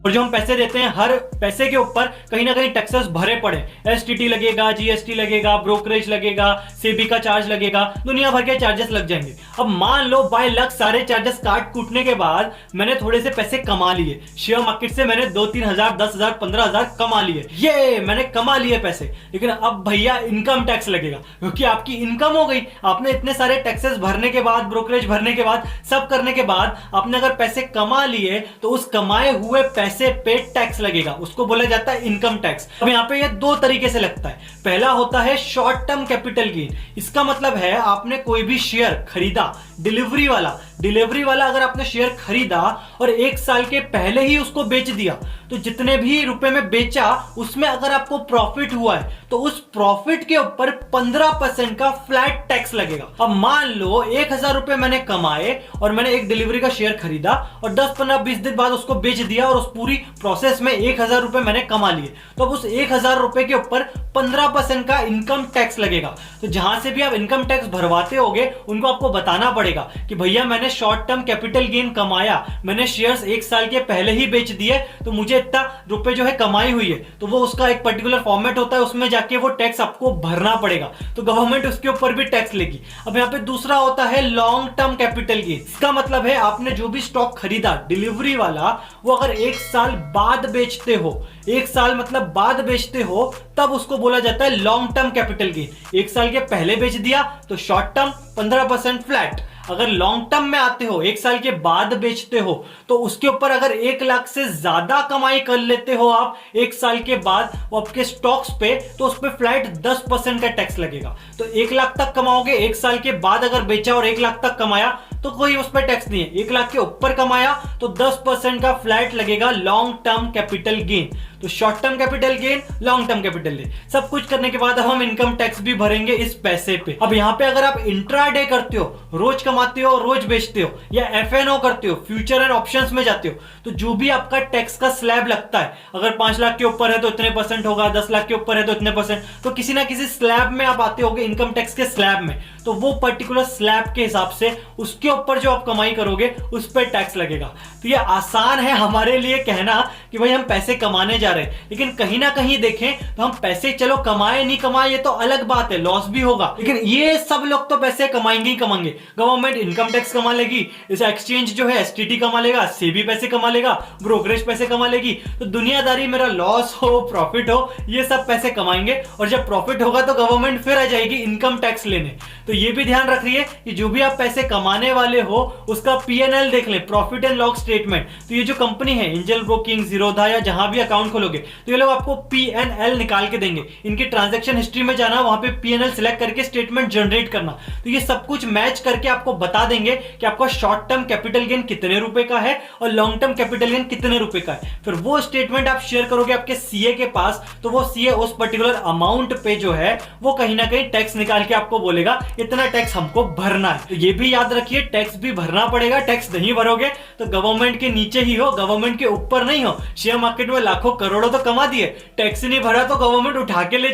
और जो हम पैसे देते हैं हर पैसे के ऊपर कहीं ना कहीं टैक्सेस भरे पड़े, एसटीटी लगेगा, जीएसटी लगेगा, ब्रोकरेज लगेगा, सेबी का चार्ज लगेगा, दुनिया भर के चार्जेस लग जाएंगे। अब मान लो बाय लक सारे चार्जेस काट कूटने के बाद मैंने थोड़े से पैसे कमा लिए, शेयर मार्केट से मैंने 2-3 हजार, 10 हजार, 15 हजार कमा लिए, ये मैंने कमा लिए पैसे। लेकिन अब भैया इनकम टैक्स लगेगा, क्योंकि आपकी इनकम हो गई, आपने इतने सारे टैक्सेस भरने के बाद, ब्रोकरेज भरने के बाद, सब करने के बाद आपने अगर पैसे कमा लिए तो उस कमाए हुए पैसे पे टैक्स लगेगा, उसको बोला जाता है इनकम टैक्स। अब यहां पे ये दो तरीके से लगता है। पहला होता है शॉर्ट टर्म कैपिटल गेन। इसका मतलब है आपने कोई भी शेयर खरीदा, डिलीवरी वाला अगर आपने शेयर खरीदा और 1 साल के पहले ही उसको बेच दिया, तो जितने भी रुपए में बेचा उसमें अगर आपको प्रॉफिट हुआ है तो उस प्रॉफिट के ऊपर 15% का फ्लैट टैक्स लगेगा। अब मान लो 1000 रुपए मैंने कमाए और मैंने एक डिलीवरी का शेयर खरीदा और 10, 15, 20 दिन बाद उसको बेच दिया और उस पूरी प्रोसेस में 1000 रुपए मैंने कमा लिए, तो अब उस 1000 रुपए के ऊपर 15% का इनकम टैक्स लगेगा। तो जहां से भी आप इनकम टैक्स भरवाते होगे उनको आपको बताना पड़ेगा कि भैया मैंने शॉर्ट टर्म कैपिटल गेन कमाया, मैंने शेयर्स 1 साल के पहले ही बेच दिए, तो मुझे इतना रुपए जो है कमाई हुई है, तो वो उसका एक पर्टिकुलर फॉर्मेट होता है, उसमें जाके वो टैक्स आपको भरना पड़ेगा, तो गवर्नमेंट उसके ऊपर भी टैक्स लेगी। अब यहाँ पे दूसरा होता है लॉन्ग टर्म कैपिटल गेन। इसका मतलब है आपने जो भी स्टॉक खरीदा डिलीवरी वाला, वो अगर 1 साल बाद बेचते हो, 1 साल मतलब बाद बेचते हो, तब उसको बोला जाता है लॉन्ग टर्म कैपिटल गेन। 1 साल के पहले बेच दिया तो शॉर्ट टर्म 15% फ्लैट। अगर लॉन्ग टर्म में आते हो, 1 साल के बाद बेचते हो, तो उसके ऊपर अगर 1 लाख से ज्यादा कमाई कर लेते हो आप 1 साल के बाद आपके स्टॉक्स पे, तो उस पर फ्लैट 10% का टैक्स लगेगा। तो 1 लाख तक कमाओगे, 1 साल के बाद अगर बेचा और 1 लाख तक कमाया तो कोई उस पर टैक्स नहीं है। 1 लाख के ऊपर कमाया तो 10% का फ्लैट लगेगा लॉन्ग टर्म कैपिटल गेन। तो short term capital gain, long term capital gain, सब कुछ करने के बाद हम इनकम टैक्स भी भरेंगे इस पैसे पे। अब यहाँ पे अगर आप इंट्राडे करते हो, रोज कमाते हो रोज बेचते हो, या एफएनओ करते हो, फ्यूचर एंड ऑप्शंस में जाते हो, तो जो भी आपका टैक्स का स्लैब लगता है, अगर 5 लाख के ऊपर है तो इतने % होगा, 10 लाख के ऊपर है तो इतने %, तो किसी ना किसी स्लैब में आप आते होगे, इनकम टैक्स के स्लैब में, तो वो पर्टिकुलर स्लैब के हिसाब से उसके ऊपर जो आप कमाई करोगे उस पर टैक्स लगेगा। तो ये आसान है हमारे लिए कहना कि भाई हम पैसे कमाने जा रहे हैं, लेकिन कहीं ना कहीं देखें तो हम पैसे चलो कमाए नहीं कमाए ये तो अलग बात है, लॉस भी होगा, लेकिन ये सब लोग तो पैसे कमाएंगे ही कमाएंगे। गवर्नमेंट इनकम टैक्स कमा लेगी, इस एक्सचेंज जो है एसटीटी कमा लेगा, सेबी पैसे कमा लेगा, ब्रोकरेज पैसे कमा लेगी, तो दुनियादारी मेरा लॉस हो प्रॉफिट हो ये सब पैसे कमाएंगे, और जब प्रॉफिट होगा तो गवर्नमेंट फिर आ जाएगी इनकम टैक्स लेने। तो ये भी ध्यान रखिए कि जो भी आप पैसे कमाने वाले हो उसका पीएनएल देख ले, प्रॉफिट एंड लॉस स्टेटमेंट। तो ये जो कंपनी है एंजल ब्रोकिंग, जीरोधा या जहां भी अकाउंट खोलोगे तो ये लोग आपको पीएनएल निकाल के देंगे। इनकी ट्रांजैक्शन हिस्ट्री में जाना, वहां पे पीएनएल सिलेक्ट करके स्टेटमेंट जनरेट करना, तो ये सब कुछ मैच करके आपको बता देंगे कि आपका शॉर्ट टर्म कैपिटल गेन कितने रुपए का है और लॉन्ग टर्म कैपिटल गेन कितने रुपए का है। फिर वो स्टेटमेंट आप शेयर करोगे आपके सीए के पास, तो वो सीए उस पर्टिकुलर अमाउंट पे जो है वो कहीं ना कहीं टैक्स निकाल के आपको बोलेगा इतना टैक्स हमको भरना है। तो ये भी याद रखिए टैक्स भी भरना पड़ेगा, टैक्स नहीं भरोगे तो गवर्नमेंट के नीचे ही हो, गवर्नमेंट के ऊपर नहीं हो। शेयर मार्केट में लाखों करोड़ों तो कमा दिए, टैक्स नहीं भरा तो गवर्नमेंट उठा के ले जाए।